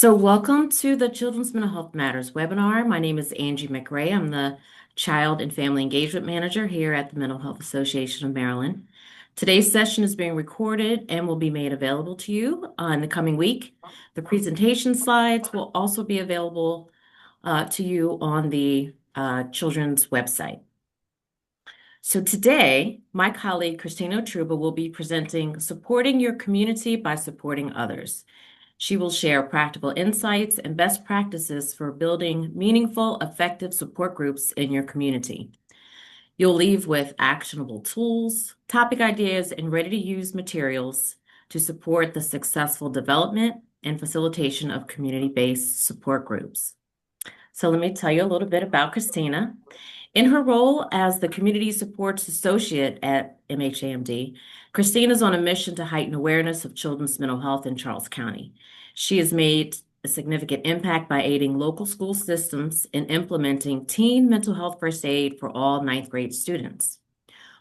So, welcome to the Children's Mental Health Matters webinar. My name is Angie McRae. I'm the Child and Family Engagement Manager here at the Mental Health Association of Maryland. Today's session is being recorded and will be made available to you in the coming week. The presentation slides will also be available to you on the children's website. So today, my colleague Christina Otruba will be presenting Supporting Your Community by Supporting Others. She will share practical insights and best practices for building meaningful, effective support groups in your community. You'll leave with actionable tools, topic ideas, and ready-to-use materials to support the successful development and facilitation of community-based support groups. So let me tell you a little bit about Christina. In her role as the Community Supports Associate at MHAMD, Christine is on a mission to heighten awareness of children's mental health in Charles County. She has made a significant impact by aiding local school systems in implementing teen mental health first aid for all ninth grade students.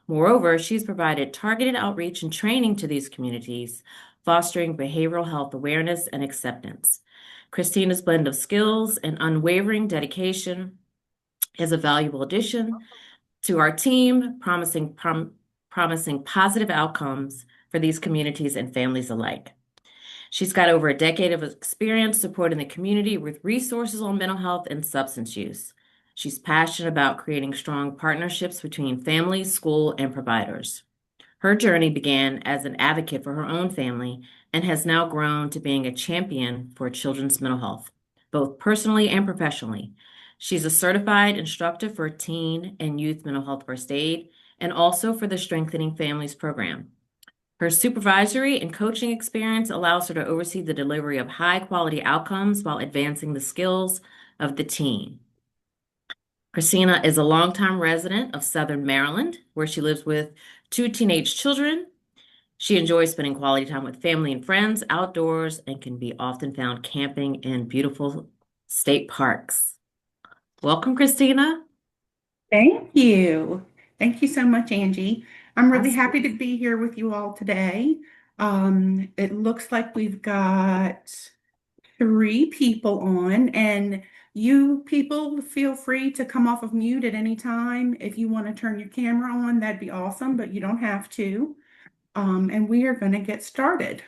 Moreover, she's provided targeted outreach and training to these communities, fostering behavioral health awareness and acceptance. Christina's blend of skills and unwavering dedication is a valuable addition to our team, promising positive outcomes for these communities and families alike. She's got over a decade of experience supporting the community with resources on mental health and substance use. She's passionate about creating strong partnerships between families, school, and providers. Her journey began as an advocate for her own family and has now grown to being a champion for children's mental health, both personally and professionally. She's a certified instructor for teen and youth mental health first aid and also for the Strengthening Families program. Her supervisory and coaching experience allows her to oversee the delivery of high-quality outcomes while advancing the skills of the team. Christina is a longtime resident of Southern Maryland, where she lives with two teenage children. She enjoys spending quality time with family and friends outdoors and can be often found camping in beautiful state parks. Welcome, Christina. Thank you. Thank you so much, Angie. I'm really Awesome. happy to be here with you all today. It looks like we've got three people on, and you people feel free to come off of mute at any time. If you want to turn your camera on, that'd be awesome, but you don't have to. And we are going to get started.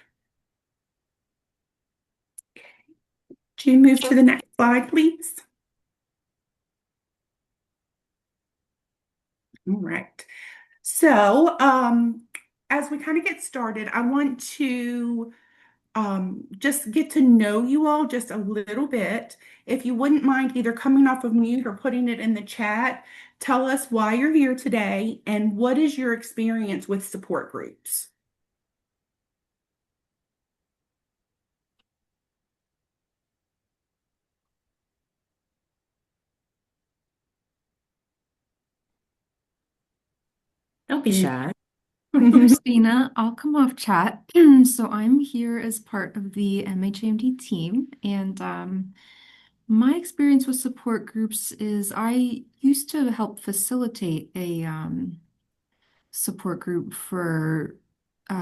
Can you move to the next slide, please? All right. So, as we kind of get started, I want to just get to know you all just a little bit. If you wouldn't mind either coming off of mute or putting it in the chat, tell us why you're here today and what is your experience with support groups. Don't be shy. Christina, I'll come off chat. So I'm here as part of the MHAMD team, and my experience with support groups is I used to help facilitate a support group for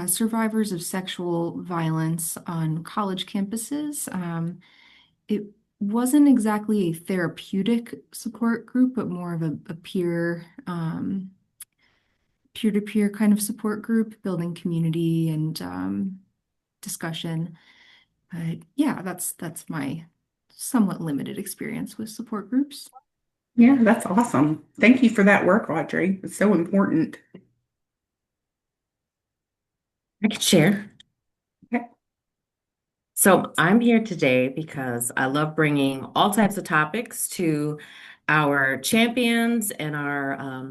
survivors of sexual violence on college campuses. It wasn't exactly a therapeutic support group, but more of a peer-to-peer kind of support group, building community and discussion. But yeah, that's my somewhat limited experience with support groups. Yeah, that's awesome. Thank you for that work, Audrey. It's so important. I can share. Okay. So I'm here today because I love bringing all types of topics to our champions and our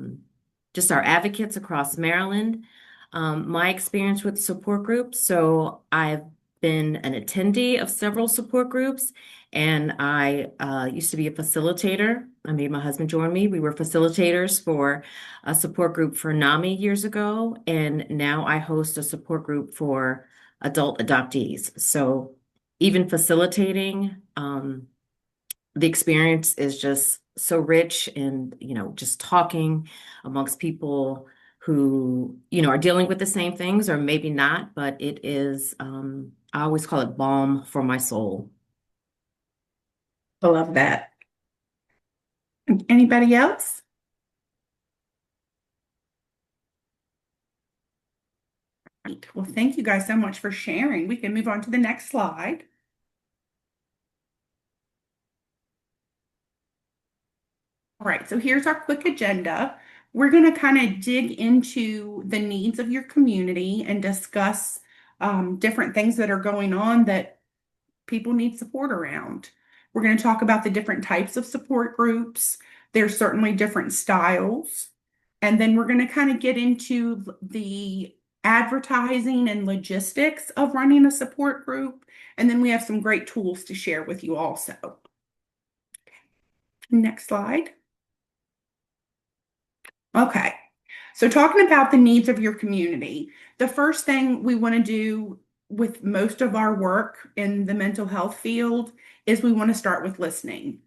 just our advocates across Maryland. My experience with support groups. So I've been an attendee of several support groups, and I used to be a facilitator. I made my husband join me. We were facilitators for a support group for NAMI years ago, and now I host a support group for adult adoptees. So even facilitating, the experience is just so rich and, just talking amongst people who, are dealing with the same things or maybe not, but it is, I always call it balm for my soul. I love that. Anybody else? Right. Well, thank you guys so much for sharing. We can move on to the next slide. All right, so here's our quick agenda. We're going to kind of dig into the needs of your community and discuss different things that are going on that people need support around. We're going to talk about the different types of support groups. There's certainly different styles. And then we're going to kind of get into the advertising and logistics of running a support group. And then we have some great tools to share with you also. Next slide. Okay. So talking about the needs of your community, the first thing we want to do with most of our work in the mental health field is we want to start with listening.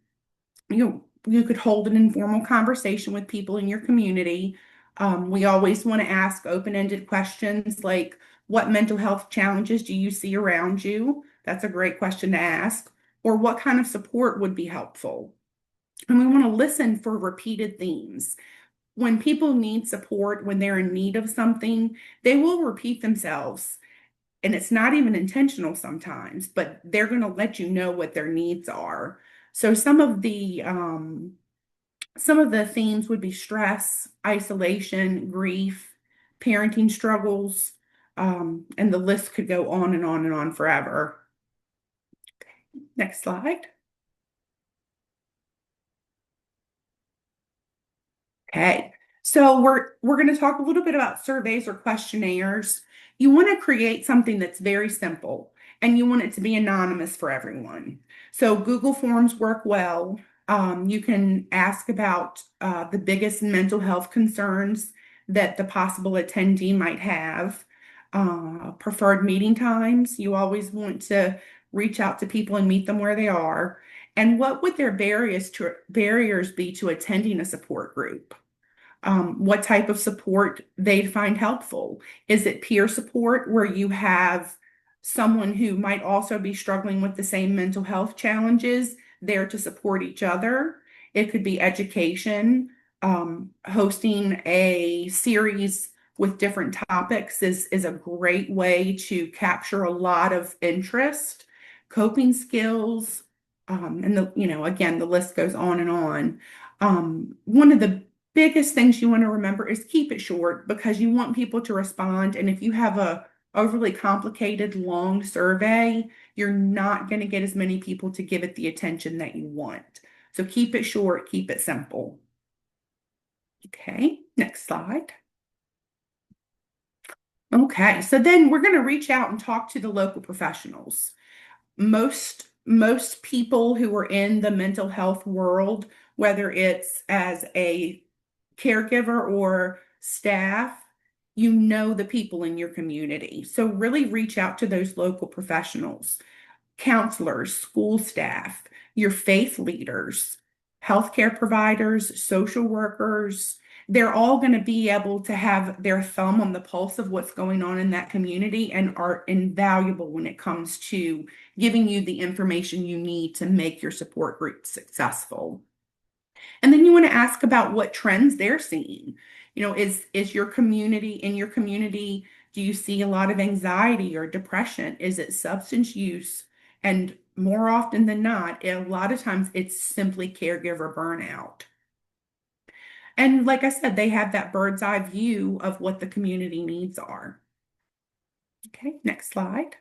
You could hold an informal conversation with people in your community. We always want to ask open-ended questions like, what mental health challenges do you see around you? That's a great question to ask. Or what kind of support would be helpful? And we want to listen for repeated themes. When people need support, when they're in need of something, they will repeat themselves. And it's not even intentional sometimes, but they're going to let you know what their needs are. So some of the themes would be stress, isolation, grief, parenting struggles, and the list could go on and on and on forever. Next slide. Okay, so we're going to talk a little bit about surveys or questionnaires. You want to create something that's very simple and you want it to be anonymous for everyone. So Google Forms work well. You can ask about the biggest mental health concerns that the possible attendee might have. Preferred meeting times. You always want to reach out to people and meet them where they are. And what would their barriers be to attending a support group? What type of support they'd find helpful. Is it peer support where you have someone who might also be struggling with the same mental health challenges there to support each other? It could be education. Hosting a series with different topics is a great way to capture a lot of interest, coping skills, and again, the list goes on and on. One of the biggest things you want to remember is keep it short because you want people to respond. And if you have a overly complicated, long survey, you're not going to get as many people to give it the attention that you want. So keep it short, keep it simple. Okay, next slide. Okay, so then we're going to reach out and talk to the local professionals. Most people who are in the mental health world, whether it's as a caregiver or staff, you know the people in your community. So really reach out to those local professionals, counselors, school staff, your faith leaders, healthcare providers, social workers. They're all going to be able to have their thumb on the pulse of what's going on in that community and are invaluable when it comes to giving you the information you need to make your support group successful. And then you want to ask about what trends they're seeing. Is your community in your community, do you see a lot of anxiety or depression? Is it substance use? And more often than not, a lot of times it's simply caregiver burnout. And like I said, they have that bird's eye view of what the community needs are. Okay, next slide.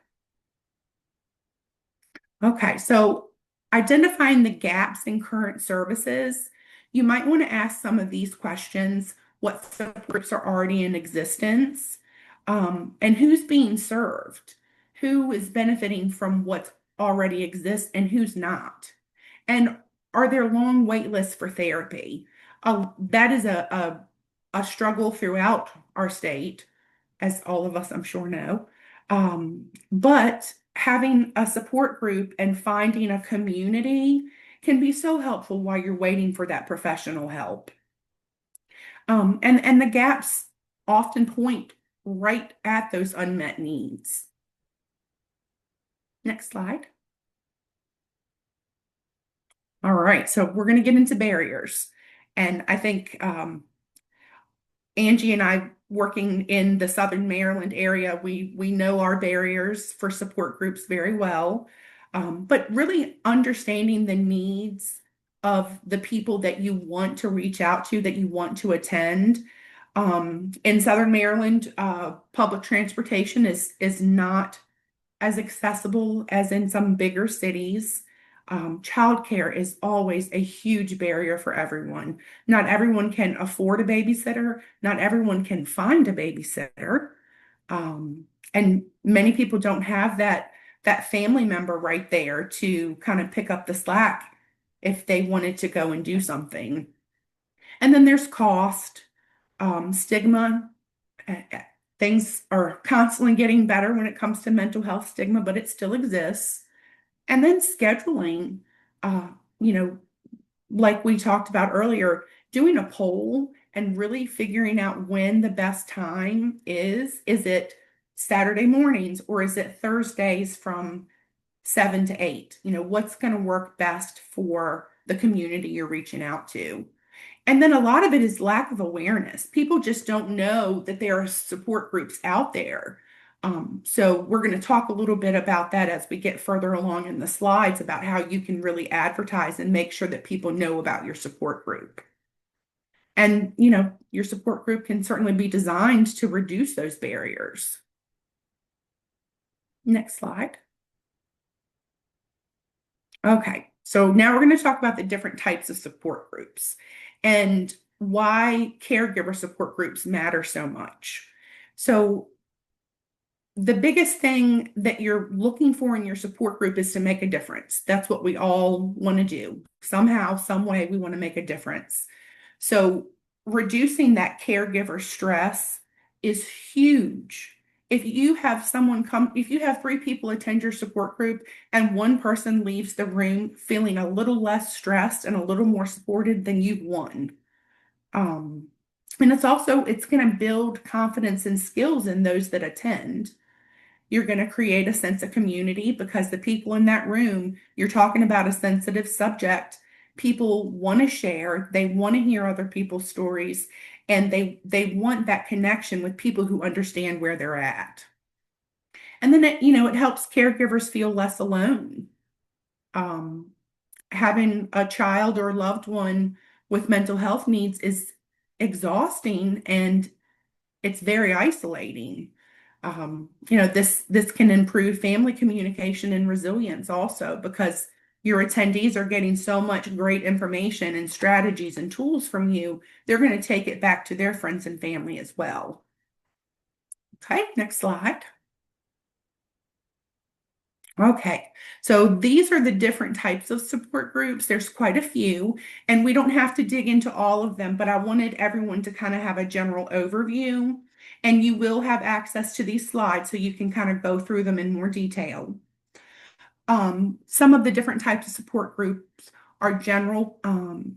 Okay, so identifying the gaps in current services, you might want to ask some of these questions. What supports are already in existence? And who's being served? Who is benefiting from what already exists and who's not? And are there long wait lists for therapy? That is a struggle throughout our state, as all of us, I'm sure, know. But having a support group and finding a community can be so helpful while you're waiting for that professional help. And the gaps often point right at those unmet needs. Next slide. All right, so we're going to get into barriers. And I think Angie and I, working in the Southern Maryland area, we know our barriers for support groups very well. But really understanding the needs of the people that you want to reach out to, that you want to attend. In Southern Maryland, public transportation is not as accessible as in some bigger cities. Childcare is always a huge barrier for everyone. Not everyone can afford a babysitter. Not everyone can find a babysitter. And many people don't have that family member right there to kind of pick up the slack if they wanted to go and do something. And then there's cost, stigma. uh, uh, Things are constantly getting better when it comes to mental health stigma, but it still exists. And then scheduling, uh, you know, like we talked about earlier, doing a poll and really figuring out when the best time is. Is it Saturday mornings or is it Thursdays from 7 to 8? What's going to work best for the community you're reaching out to? And then a lot of it is lack of awareness. People just don't know that there are support groups out there. So we're going to talk a little bit about that as we get further along in the slides about how you can really advertise and make sure that people know about your support group. And, your support group can certainly be designed to reduce those barriers. Next slide. Okay, so now we're going to talk about the different types of support groups and why caregiver support groups matter so much. So the biggest thing that you're looking for in your support group is to make a difference. That's what we all want to do. Somehow, some way, we want to make a difference. So reducing that caregiver stress is huge. If you have 3 people attend your support group and one person leaves the room feeling a little less stressed and a little more supported, then you've won. And it's going to build confidence and skills in those that attend. You're going to create a sense of community because the people in that room, you're talking about a sensitive subject. People want to share, they want to hear other people's stories, and they want that connection with people who understand where they're at. And then it helps caregivers feel less alone. Um, Having a child or loved one with mental health needs is exhausting and it's very isolating. This can improve family communication and resilience also because your attendees are getting so much great information and strategies and tools from you. They're going to take it back to their friends and family as well. Okay, next slide. Okay, so these are the different types of support groups. There's quite a few, and we don't have to dig into all of them, but I wanted everyone to kind of have a general overview, and you will have access to these slides so you can kind of go through them in more detail. Some of the different types of support groups are general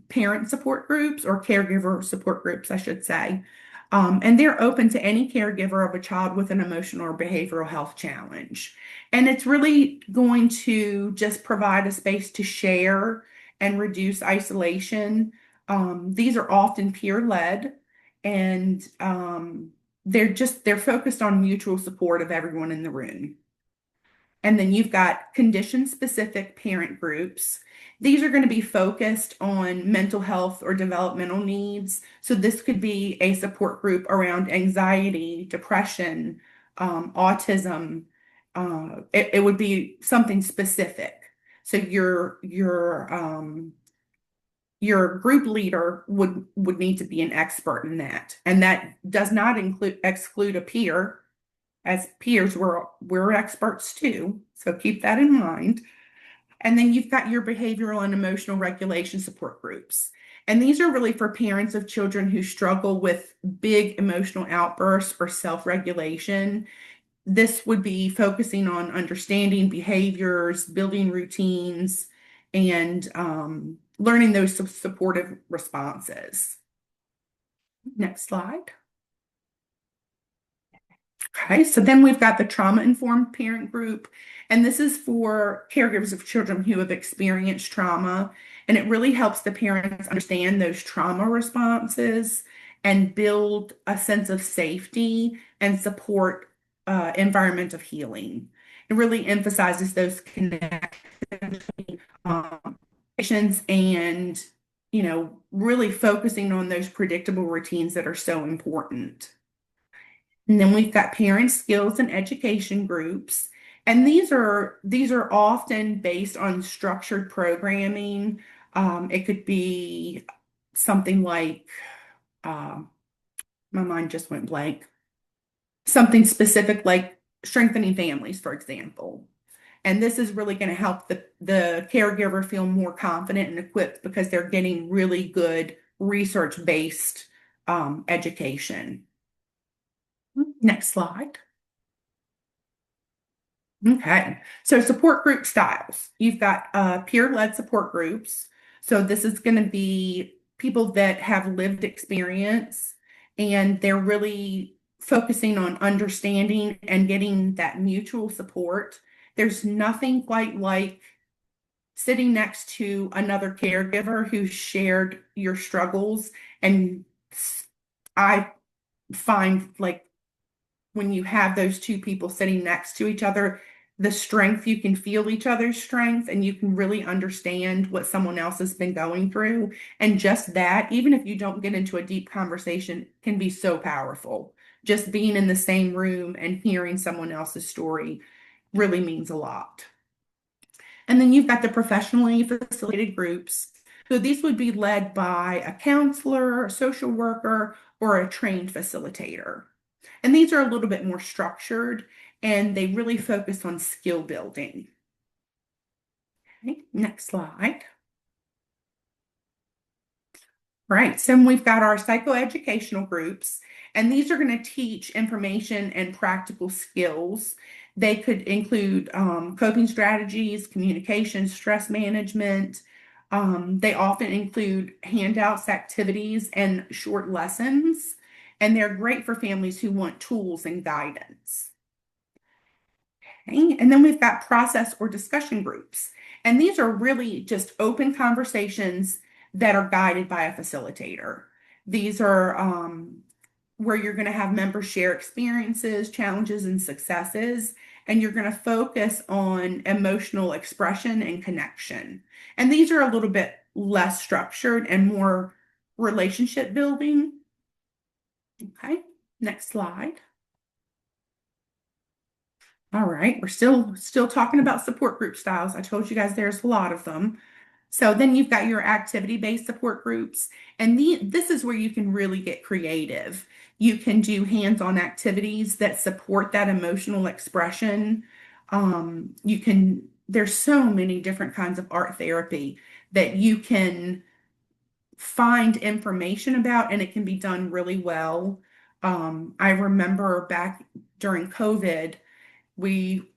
parent support groups or caregiver support groups, I should say. And they're open to any caregiver of a child with an emotional or behavioral health challenge. And it's really going to just provide a space to share and reduce isolation. These are often peer-led and they're focused on mutual support of everyone in the room. And then you've got condition-specific parent groups. These are going to be focused on mental health or developmental needs. So this could be a support group around anxiety, depression, autism. It would be something specific. So your group leader would need to be an expert in that, and that does not exclude a peer. As peers, we're experts too, so keep that in mind. And then you've got your behavioral and emotional regulation support groups. And these are really for parents of children who struggle with big emotional outbursts or self-regulation. This would be focusing on understanding behaviors, building routines, and learning those supportive responses. Next slide. Okay, so then we've got the trauma-informed parent group, and this is for caregivers of children who have experienced trauma, and it really helps the parents understand those trauma responses and build a sense of safety and support environment of healing. It really emphasizes those connections between patients and, really focusing on those predictable routines that are so important. And then we've got parent skills and education groups. And these are often based on structured programming. It could be something like my mind just went blank. Something specific like strengthening families, for example. And this is really going to help the caregiver feel more confident and equipped because they're getting really good research-based education. Next slide. Okay, so support group styles. You've got peer-led support groups. So this is going to be people that have lived experience and they're really focusing on understanding and getting that mutual support. There's nothing quite like sitting next to another caregiver who shared your struggles. And I find like when you have those two people sitting next to each other, the strength, you can feel each other's strength and you can really understand what someone else has been going through. And just that, even if you don't get into a deep conversation, can be so powerful. Just being in the same room and hearing someone else's story really means a lot. And then you've got the professionally facilitated groups. So these would be led by a counselor, a social worker, or a trained facilitator. And these are a little bit more structured and they really focus on skill building. Okay, next slide. All right, so we've got our psychoeducational groups, and these are going to teach information and practical skills. They could include coping strategies, communication, stress management. They often include handouts, activities, and short lessons, and they're great for families who want tools and guidance. Okay. And then we've got process or discussion groups. And these are really just open conversations that are guided by a facilitator. These are where you're going to have members share experiences, challenges, and successes, and you're going to focus on emotional expression and connection. And these are a little bit less structured and more relationship building. Okay, next slide. All right, we're still talking about support group styles. I told you guys there's a lot of them. So then you've got your activity-based support groups, and this is where you can really get creative. You can do hands-on activities that support that emotional expression. There's so many different kinds of art therapy that you can find information about, and it can be done really well. I remember back during COVID, we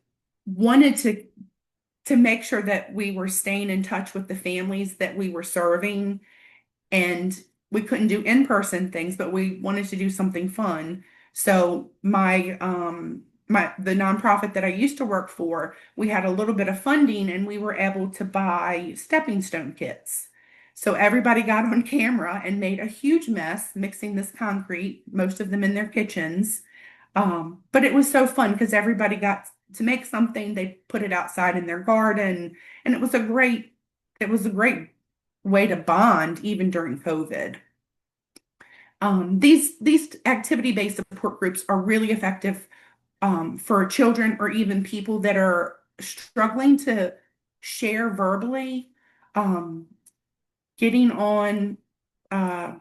wanted to make sure that we were staying in touch with the families that we were serving, and we couldn't do in-person things, but we wanted to do something fun. So the nonprofit that I used to work for, we had a little bit of funding and we were able to buy stepping stone kits. So everybody got on camera and made a huge mess mixing this concrete, most of them in their kitchens. But it was so fun because everybody got to make something. They put it outside in their garden, and it was a great way to bond even during COVID. These activity-based support groups are really effective for children or even people that are struggling to share verbally. Getting on uh,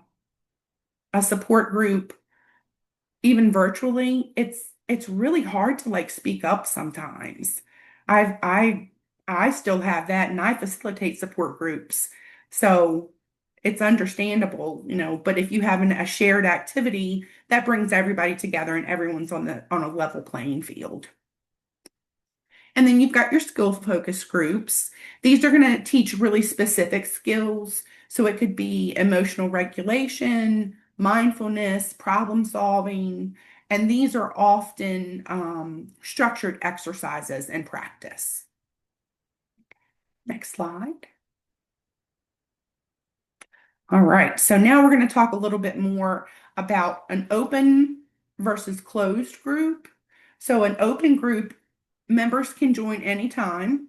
a support group even virtually, it's really hard to like speak up sometimes. I still have that and I facilitate support groups. So it's understandable, but if you have a shared activity, that brings everybody together and everyone's on a level playing field. And then you've got your skill focus groups. These are going to teach really specific skills. So it could be emotional regulation, mindfulness, problem solving, And these are often structured exercises and practice. Next slide. All right, so now we're going to talk a little bit more about an open versus closed group. So an open group, members can join anytime.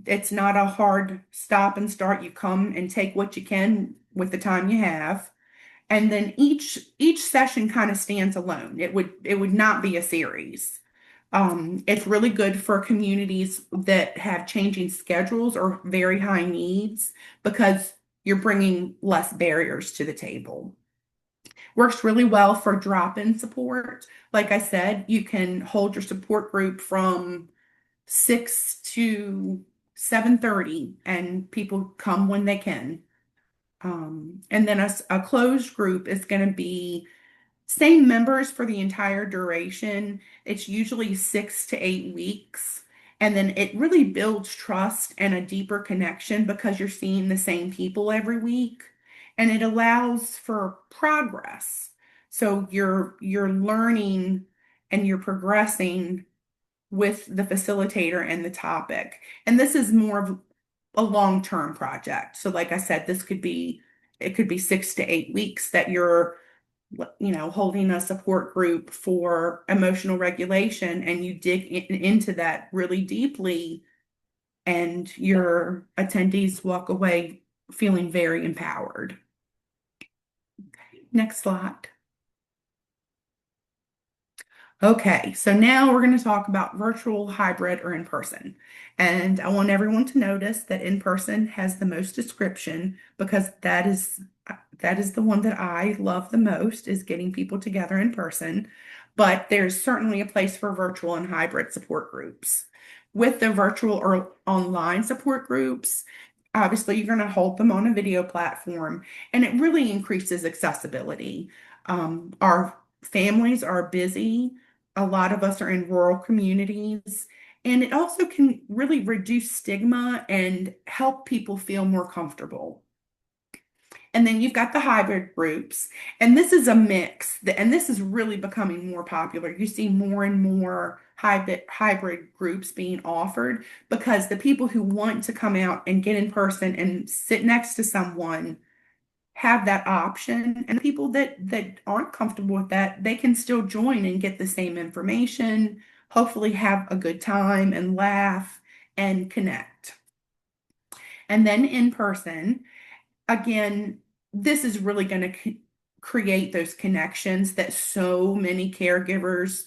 It's not a hard stop and start. You come and take what you can with the time you have. And then each session kind of stands alone. It would not be a series. It's really good for communities that have changing schedules or very high needs because you're bringing less barriers to the table. Works really well for drop-in support. Like I said, you can hold your support group from 6 to 7:30 and people come when they can. And then a closed group is going to be same members for the entire duration. It's usually 6 to 8 weeks. And then it really builds trust and a deeper connection because you're seeing the same people every week. And it allows for progress. So you're learning and you're progressing with the facilitator and the topic. And this is more of a long-term project. So like I said, it could be 6 to 8 weeks that you're holding a support group for emotional regulation and you dig into that really deeply and your attendees walk away feeling very empowered. Okay, next slide. Okay, so now we're going to talk about virtual, hybrid, or in person. And I want everyone to notice that in person has the most description because that is the one that I love the most is getting people together in person. But there's certainly a place for virtual and hybrid support groups. With the virtual or online support groups, obviously you're going to hold them on a video platform, and it really increases accessibility. Our families are busy. A lot of us are in rural communities, and it also can really reduce stigma and help people feel more comfortable. And then you've got the hybrid groups, and this is a mix, and this is really becoming more popular. You see more and more hybrid groups being offered because the people who want to come out and get in person and sit next to someone have that option, and people that aren't comfortable with that, they can still join and get the same information, hopefully have a good time and laugh and connect. And then in person, again, this is really going to create those connections that so many caregivers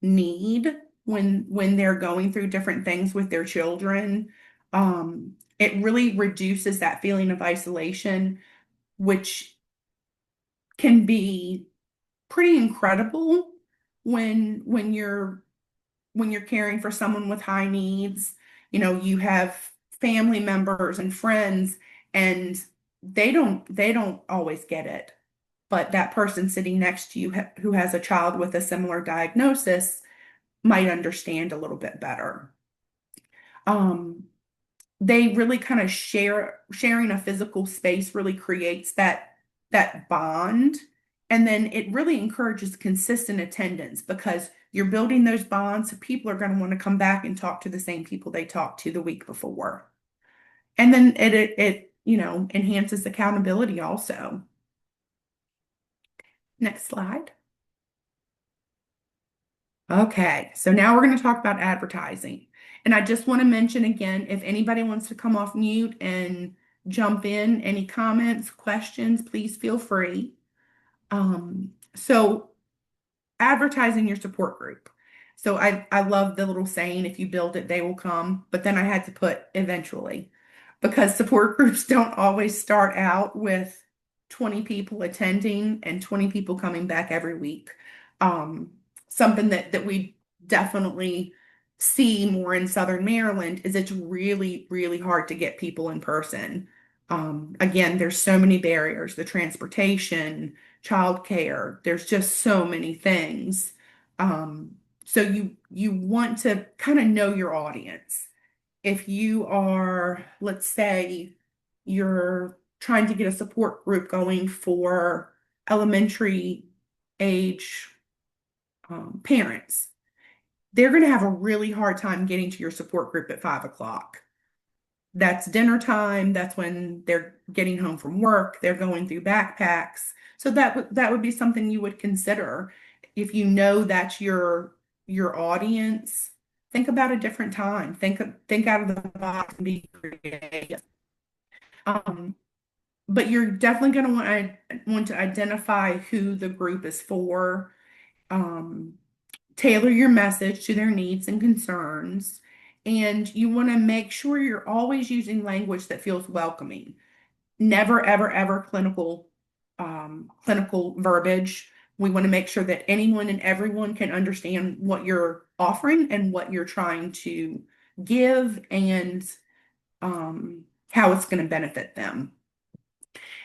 need when they're going through different things with their children. It really reduces that feeling of isolation, which can be pretty incredible when you're caring for someone with high needs. You have family members and friends, and they don't always get it. But that person sitting next to you who has a child with a similar diagnosis might understand a little bit better. Um, they really kind of sharing a physical space really creates that bond, and then it really encourages consistent attendance because you're building those bonds, so people are going to want to come back and talk to the same people they talked to the week before. And then it enhances accountability also. Next slide. Okay, so now we're going to talk about advertising. And I just want to mention again, if anybody wants to come off mute and jump in, any comments, questions, please feel free. So advertising your support group. So I love the little saying, if you build it, they will come. But then I had to put eventually because support groups don't always start out with 20 people attending and 20 people coming back every week. Something that we definitely see more in Southern Maryland is it's really, really hard to get people in person. Again, there's so many barriers, the transportation, childcare, there's just so many things. So you want to kind of know your audience. If you are, let's say, you're trying to get a support group going for elementary age parents, they're going to have a really hard time getting to your support group at 5 o'clock. That's dinner time. That's when they're getting home from work. They're going through backpacks. So that would be something you would consider if you know that's your audience. Think about a different time. Think out of the box and be creative. Um, but you're definitely going to want to identify who the group is for. Um, Tailor your message to their needs and concerns. And you want to make sure you're always using language that feels welcoming. Never, ever, ever clinical verbiage. We want to make sure that anyone and everyone can understand what you're offering and what you're trying to give and how it's going to benefit them.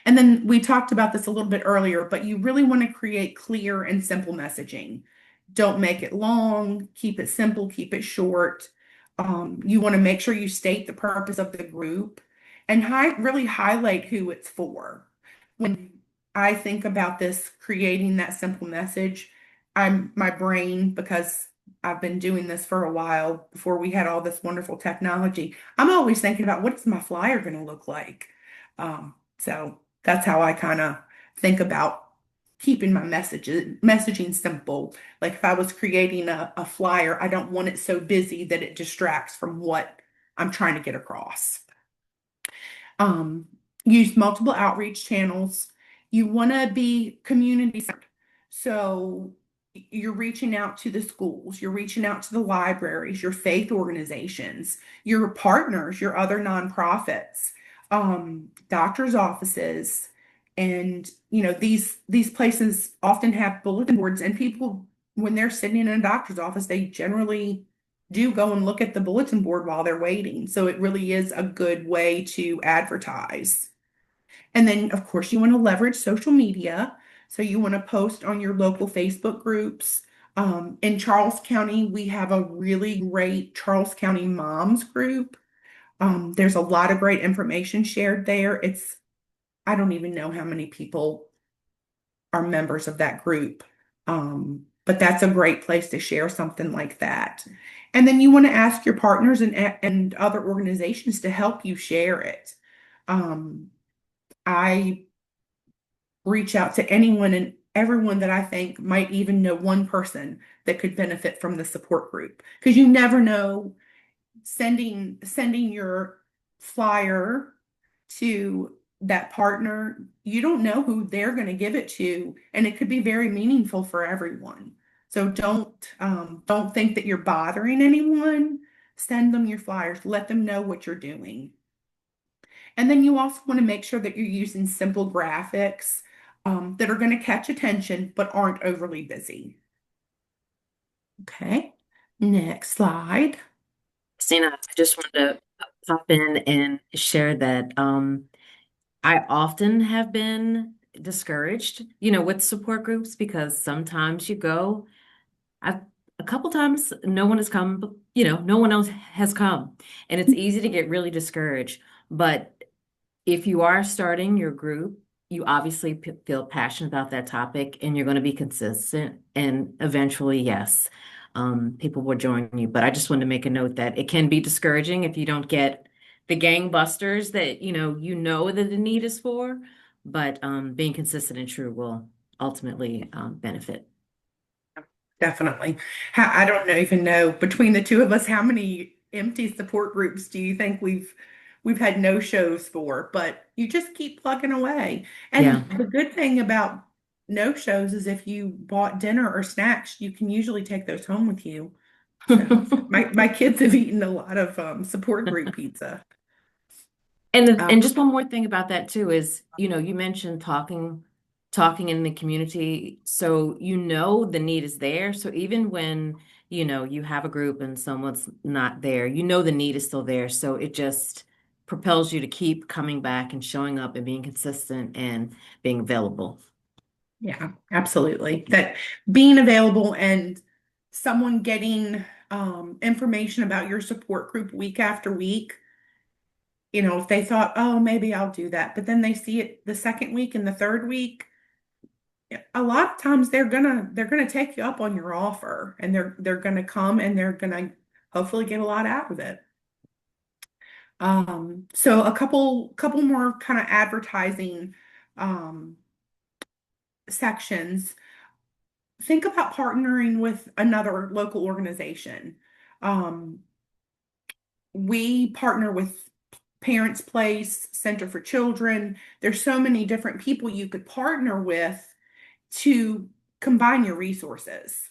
And then we talked about this a little bit earlier, but you really want to create clear and simple messaging. Don't make it long, keep it simple, keep it short. You want to make sure you state the purpose of the group and really highlight who it's for. When I think about this, creating that simple message, my brain, because I've been doing this for a while before we had all this wonderful technology, I'm always thinking about what is my flyer going to look like. So that's how I kind of think about keeping my messaging simple. Like if I was creating a flyer, I don't want it so busy that it distracts from what I'm trying to get across. Um, Use multiple outreach channels. You want to be community centered. So you're reaching out to the schools, you're reaching out to the libraries, your faith organizations, your partners, your other nonprofits, doctors' offices, and these places often have bulletin boards, and people, when they're sitting in a doctor's office, they generally do go and look at the bulletin board while they're waiting. So it really is a good way to advertise. And then, of course, you want to leverage social media. So you want to post on your local Facebook groups. In Charles County, we have a really great Charles County Moms group. There's a lot of great information shared there. I don't even know how many people are members of that group. But that's a great place to share something like that. And then you want to ask your partners and other organizations to help you share it. I reach out to anyone and everyone that I think might even know one person that could benefit from the support group. Because you never know, sending your flyer to that partner, you don't know who they're going to give it to, and it could be very meaningful for everyone. So don't think that you're bothering anyone. Send them your flyers. Let them know what you're doing. And then you also want to make sure that you're using simple graphics that are going to catch attention but aren't overly busy. Okay, next slide. Christina, I just wanted to pop in and share that I often have been discouraged, with support groups because sometimes you go, I've a couple times no one has come, but, no one else has come, and it's easy to get really discouraged. But if you are starting your group, you obviously feel passionate about that topic and you're going to be consistent. And eventually, yes, people will join you. But I just wanted to make a note that it can be discouraging if you don't get the gangbusters that you know that the need is for. But being consistent and true will ultimately benefit. Definitely. I don't even know between the two of us how many empty support groups do you think we've had no shows for? But you just keep plugging away. Yeah. And the good thing about no shows is if you bought dinner or snacks, you can usually take those home with you. So my kids have eaten a lot of support group pizza. And just one more thing about that too is, you mentioned talking in the community, so the need is there. So even when, you have a group and someone's not there, the need is still there. So it just propels you to keep coming back and showing up and being consistent and being available. Yeah, absolutely. That being available and someone getting information about your support group week after week, if they thought, oh, maybe I'll do that, but then they see it the second week and the third week, a lot of times they're gonna take you up on your offer, and they're gonna come and they're gonna hopefully get a lot out of it. So a couple more kind of advertising um, sections. Think about partnering with another local organization. Um, we partner with Parents Place, Center for Children. There's so many different people you could partner with to combine your resources,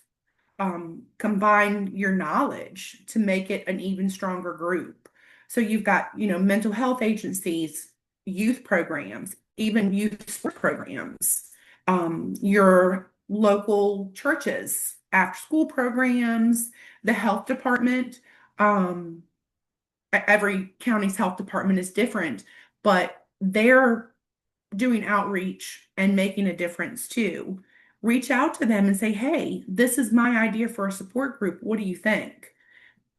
combine your knowledge to make it an even stronger group. So you've got, mental health agencies, youth programs, even youth sport programs, your local churches, after school programs, the health department. Um, every county's health department is different, but they're doing outreach and making a difference too. Reach out to them and say, hey, this is my idea for a support group. What do you think?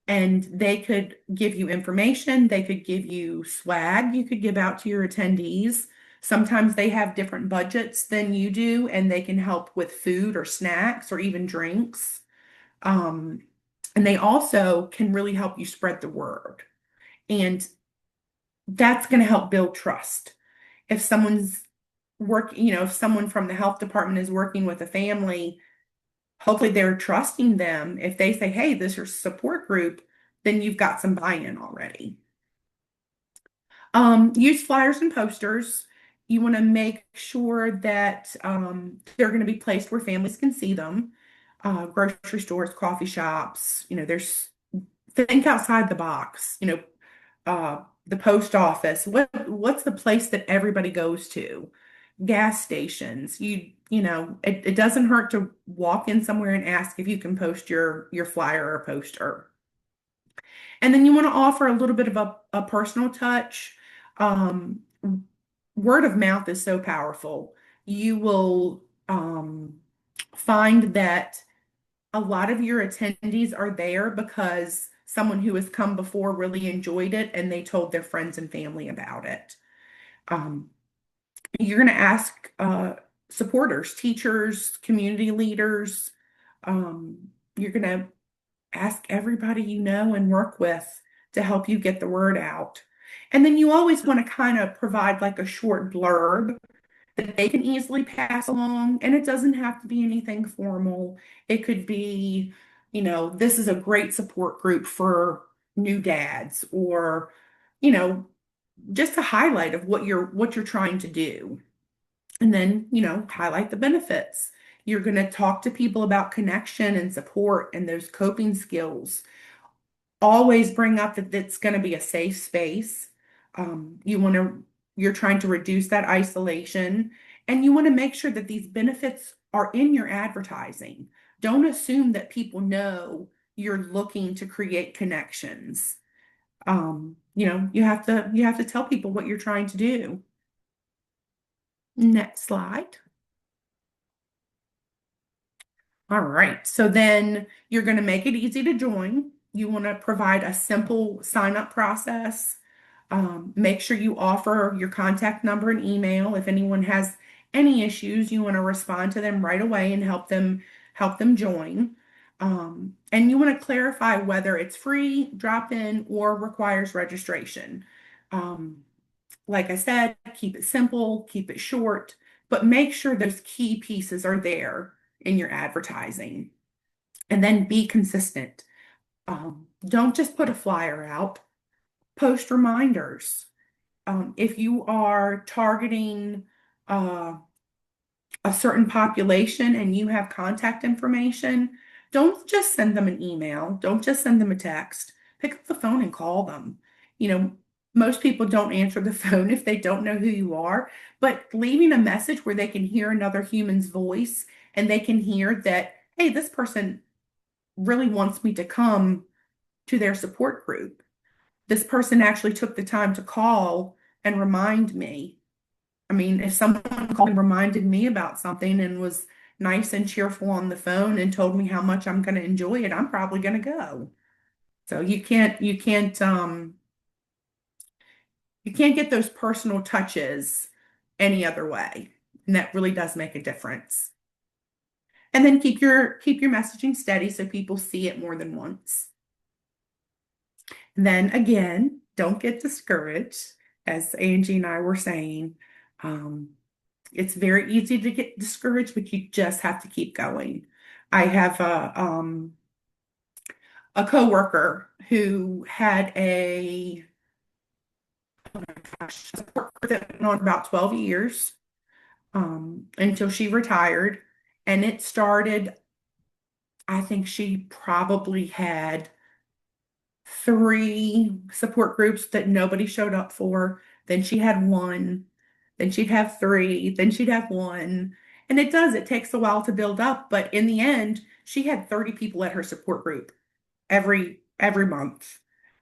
And they could give you information. They could give you swag you could give out to your attendees. Sometimes they have different budgets than you do, and they can help with food or snacks or even drinks. Um, and they also can really help you spread the word. And that's going to help build trust. If someone's if someone from the health department is working with a family, hopefully they're trusting them. If they say, hey, this is your support group, then you've got some buy-in already. Use flyers and posters. You want to make sure that they're going to be placed where families can see them. Grocery stores, coffee shops, think outside the box. The post office. What's the place that everybody goes to? Gas stations. It doesn't hurt to walk in somewhere and ask if you can post your flyer or poster. And then you want to offer a little bit of a personal touch. Um, Word of mouth is so powerful. You will find that a lot of your attendees are there because someone who has come before really enjoyed it and they told their friends and family about it. Um, you're going to ask supporters, teachers, community leaders. You're going to ask everybody you know and work with to help you get the word out. And then you always want to kind of provide like a short blurb that they can easily pass along. And it doesn't have to be anything formal. It could be, this is a great support group for new dads, or, you know, just a highlight of what you're trying to do. And then, highlight the benefits. You're going to talk to people about connection and support and those coping skills. Always bring up that it's going to be a safe space. You're trying to reduce that isolation, and you want to make sure that these benefits are in your advertising. Don't assume that people know you're looking to create connections. You have to tell people what you're trying to do. Next slide. All right, so then you're going to make it easy to join. You want to provide a simple sign up process. Make sure you offer your contact number and email. If anyone has any issues, you want to respond to them right away and help them join. And you want to clarify whether it's free, drop-in, or requires registration. Like I said, keep it simple, keep it short, but make sure those key pieces are there in your advertising. And then be consistent. Don't just put a flyer out, post reminders. If you are targeting uh, a certain population and you have contact information, don't just send them an email, don't just send them a text. Pick up the phone and call them. You know, most people don't answer the phone if they don't know who you are, but leaving a message where they can hear another human's voice and they can hear that, hey, this person really wants me to come to their support group. This person actually took the time to call and remind me. I mean, if someone called and reminded me about something and was nice and cheerful on the phone and told me how much I'm going to enjoy it, I'm probably going to go. So you can't get those personal touches any other way. And that really does make a difference. And then keep your messaging steady so people see it more than once. And then again, don't get discouraged, as Angie and I were saying. Um, it's very easy to get discouraged, but you just have to keep going. I have a coworker who had a support group that went on about 12 years until she retired. And it started, I think she probably had three support groups that nobody showed up for. Then she had one, then she'd have three, then she'd have one. And it takes a while to build up, but in the end, she had 30 people at her support group every month.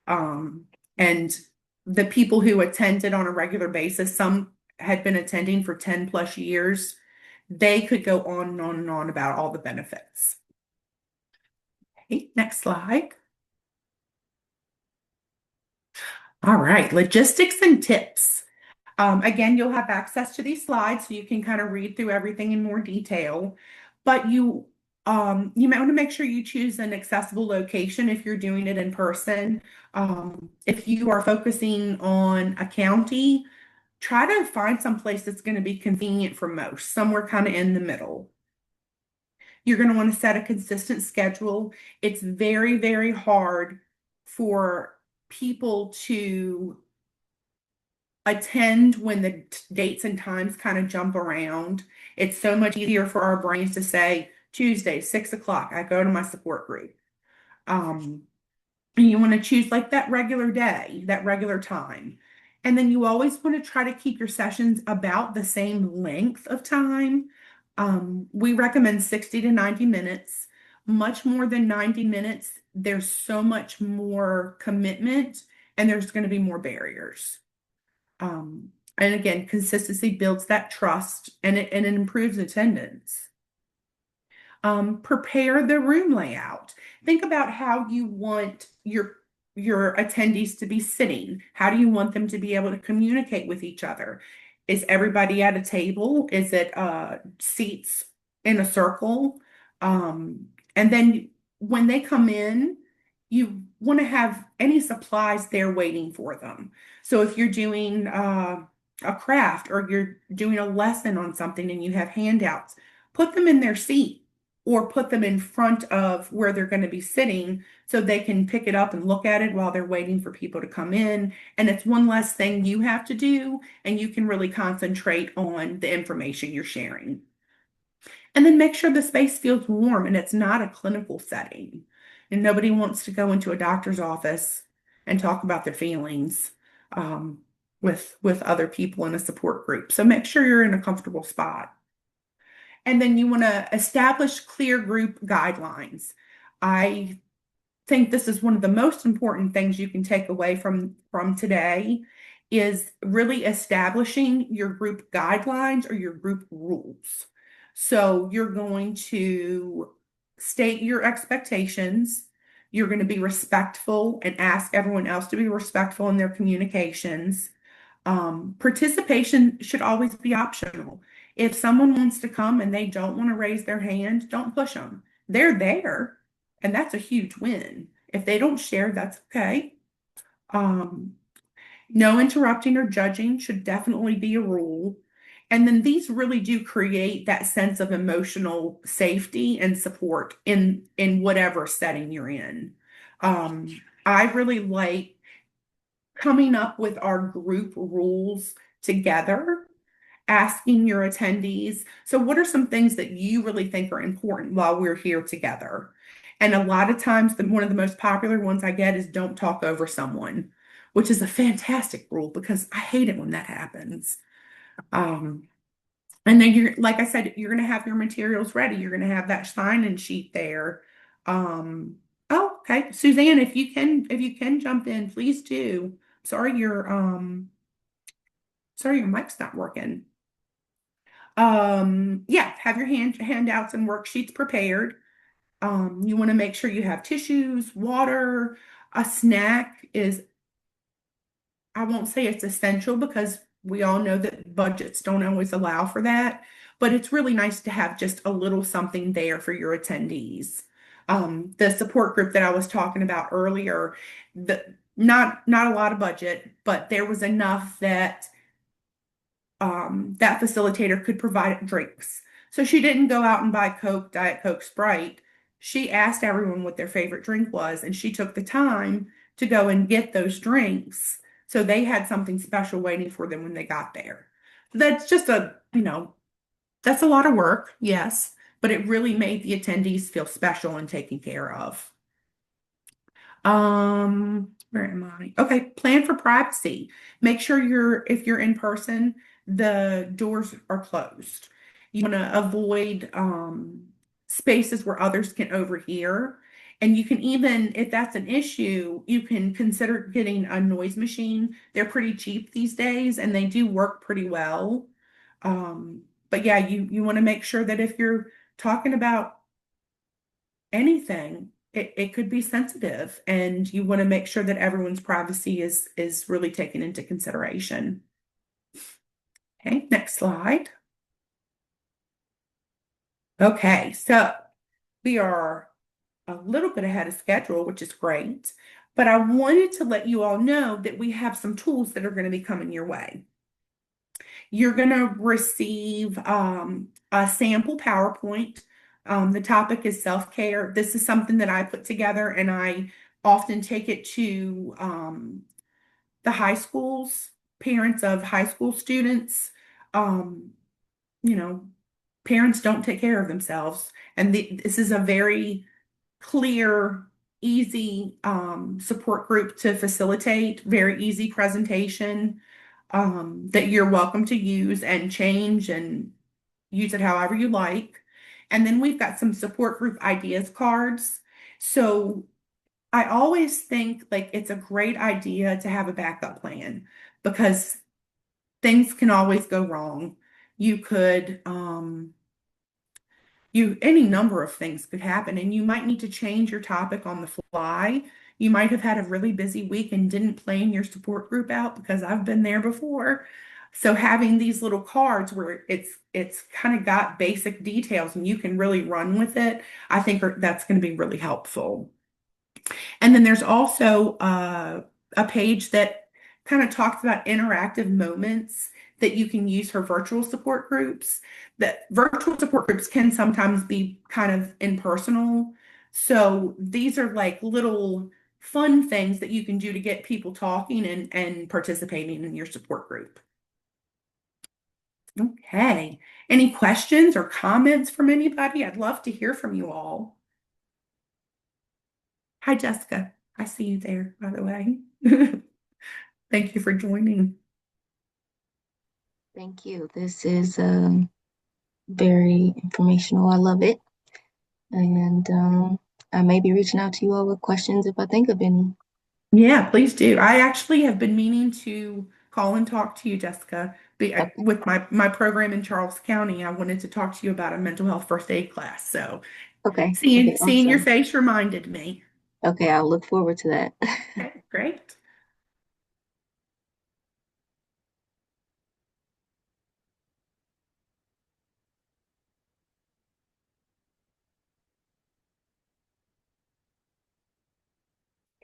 Um, and the people who attended on a regular basis, some had been attending for 10 plus years, they could go on and on and on about all the benefits. Okay, next slide. All right, logistics and tips. Again, you'll have access to these slides so you can kind of read through everything in more detail. But you might want to make sure you choose an accessible location if you're doing it in person. If you are focusing on a county, try to find some place that's going to be convenient for most, somewhere kind of in the middle. You're going to want to set a consistent schedule. It's very, very hard for people to attend when the dates and times kind of jump around. It's so much easier for our brains to say Tuesday, 6 o'clock, I go to my support group. And you want to choose like that regular day, that regular time. And then you always want to try to keep your sessions about the same length of time. We recommend 60 to 90 minutes. Much more than 90 minutes, there's so much more commitment and there's going to be more barriers. And again, consistency builds that trust and it improves attendance. Prepare the room layout. Think about how you want your attendees to be sitting. How do you want them to be able to communicate with each other? Is everybody at a table? Is it seats in a circle? And then when they come in, you want to have any supplies there waiting for them. So if you're doing a craft or you're doing a lesson on something and you have handouts, put them in their seat or put them in front of where they're going to be sitting so they can pick it up and look at it while they're waiting for people to come in. And it's one less thing you have to do, and you can really concentrate on the information you're sharing. And then make sure the space feels warm and it's not a clinical setting. And nobody wants to go into a doctor's office and talk about their feelings with other people in a support group. So make sure you're in a comfortable spot. And then you want to establish clear group guidelines. I think this is one of the most important things you can take away from today is really establishing your group guidelines or your group rules. So you're going to state your expectations. You're going to be respectful and ask everyone else to be respectful in their communications. Participation should always be optional. If someone wants to come and they don't want to raise their hand, don't push them. They're there, and that's a huge win. If they don't share, that's okay. No interrupting or judging should definitely be a rule. And then these really do create that sense of emotional safety and support in whatever setting you're in. I really like coming up with our group rules together, asking your attendees, so what are some things that you really think are important while we're here together? And a lot of times, one of the most popular ones I get is don't talk over someone, which is a fantastic rule because I hate it when that happens. And then like I said, you're going to have your materials ready. You're going to have that sign-in sheet there. Oh, okay. Suzanne, if you can jump in, please do. Sorry, your mic's not working. Yeah, have your handouts and worksheets prepared. You want to make sure you have tissues, water, a snack is, I won't say it's essential because we all know that budgets don't always allow for that, but it's really nice to have just a little something there for your attendees. The support group that I was talking about earlier, not a lot of budget, but there was enough that that facilitator could provide drinks. So she didn't go out and buy Coke, Diet Coke, Sprite. She asked everyone what their favorite drink was, and she took the time to go and get those drinks. So they had something special waiting for them when they got there. That's just that's a lot of work, yes, but it really made the attendees feel special and taken care of. Where am I? Okay, plan for privacy. Make sure if you're in person, the doors are closed. You want to avoid spaces where others can overhear. And you can even, if that's an issue, you can consider getting a noise machine. They're pretty cheap these days and they do work pretty well. But yeah, you want to make sure that if you're talking about anything, it could be sensitive, and you want to make sure that everyone's privacy is really taken into consideration. Okay, next slide. Okay, so we are a little bit ahead of schedule, which is great, but I wanted to let you all know that we have some tools that are going to be coming your way. You're going to receive a sample PowerPoint. The topic is self-care. This is something that I put together, and I often take it to the high schools, parents of high school students. Um, you know, Parents don't take care of themselves, and this is a very clear, easy support group to facilitate, very easy presentation that you're welcome to use and change and use it however you like. And then we've got some support group ideas cards. So I always think like it's a great idea to have a backup plan because things can always go wrong. You could any number of things could happen, and you might need to change your topic on the fly. You might have had a really busy week and didn't plan your support group out, because I've been there before. So having these little cards where it's kind of got basic details and you can really run with it, I think that's going to be really helpful. And then there's also a page that kind of talks about interactive moments that you can use for virtual support groups. That virtual support groups can sometimes be kind of impersonal. So these are like little fun things that you can do to get people talking and participating in your support group. Okay. Any questions or comments from anybody? I'd love to hear from you all. Hi, Jessica. I see you there, by the way. Thank you for joining. Thank you. This is very informational. I love it. And I may be reaching out to you all with questions if I think of any. Yeah, please do. I actually have been meaning to call and talk to you, Jessica. Okay. With my program in Charles County, I wanted to talk to you about a mental health first aid class. So Okay. seeing your Awesome. face reminded me. Okay, I'll look forward to that. Okay, great.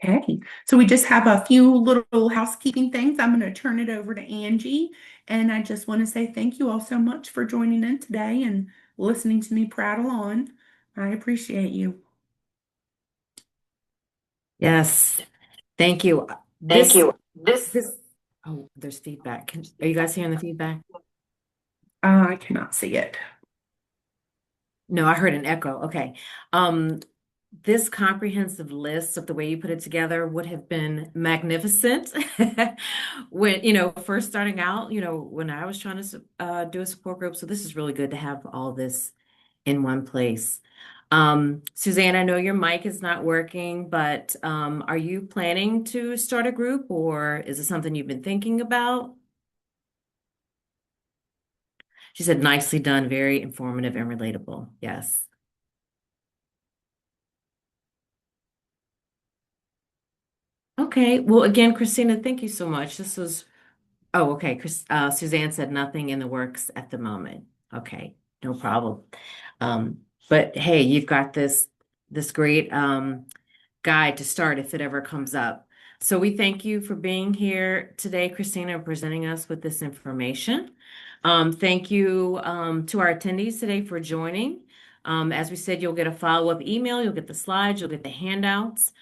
Okay, so we just have a few little housekeeping things. I'm going to turn it over to Angie, and I just want to say thank you all so much for joining in today and listening to me prattle on. I appreciate you. Yes, thank you. Thank This, you. This this, oh, there's feedback. Are you guys hearing the feedback? I cannot see it. No, I heard an echo. Okay. Um, this comprehensive list of the way you put it together would have been magnificent when, first starting out, when I was trying to do a support group. So this is really good to have all this in one place. Suzanne, I know your mic is not working, but are you planning to start a group, or is it something you've been thinking about? She said, nicely done, very informative and relatable. Yes. Okay. Well, again, Christina, thank you so much. This was Oh, okay. Suzanne said nothing in the works at the moment. Okay, no problem. But hey, you've got this great guide to start if it ever comes up. So we thank you for being here today, Christina, and presenting us with this information. Thank you to our attendees today for joining. As we said, you'll get a follow-up email, you'll get the slides, you'll get the handouts.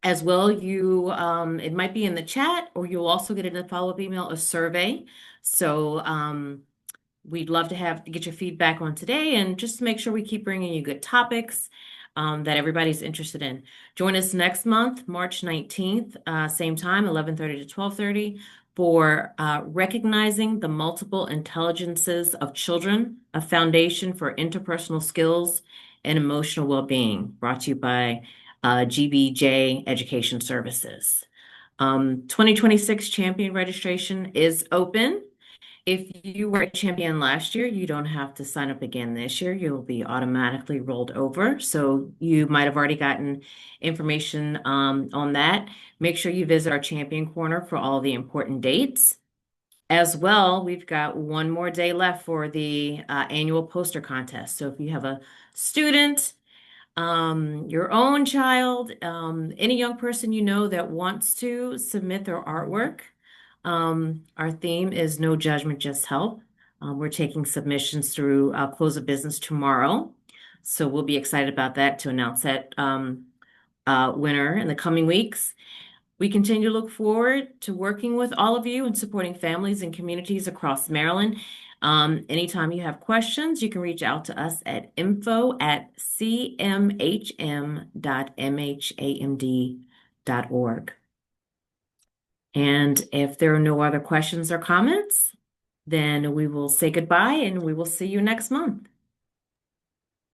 As well, it might be in the chat, or you'll also get in a follow-up email, a survey. So we'd love to get your feedback on today, and just to make sure we keep bringing you good topics that everybody's interested in. Join us next month, March 19th, same time, 11:30 to 12:30, for Recognizing the Multiple Intelligences of Children, a Foundation for Interpersonal Skills and Emotional Well-Being, brought to you by GBJ Education Services. 2026 champion registration is open. If you were a champion last year, you don't have to sign up again this year. You'll be automatically rolled over. So you might have already gotten information on that. Make sure you visit our champion corner for all the important dates. As well, we've got one more day left for the annual poster contest. So if you have a student, your own child, any young person you know that wants to submit their artwork. Our theme is No Judgment, Just Help. We're taking submissions through close of business tomorrow. So we'll be excited about that to announce that winner in the coming weeks. We continue to look forward to working with all of you and supporting families and communities across Maryland. Anytime you have questions, you can reach out to us at info@cmhm.mhamd.org. And if there are no other questions or comments, then we will say goodbye and we will see you next month.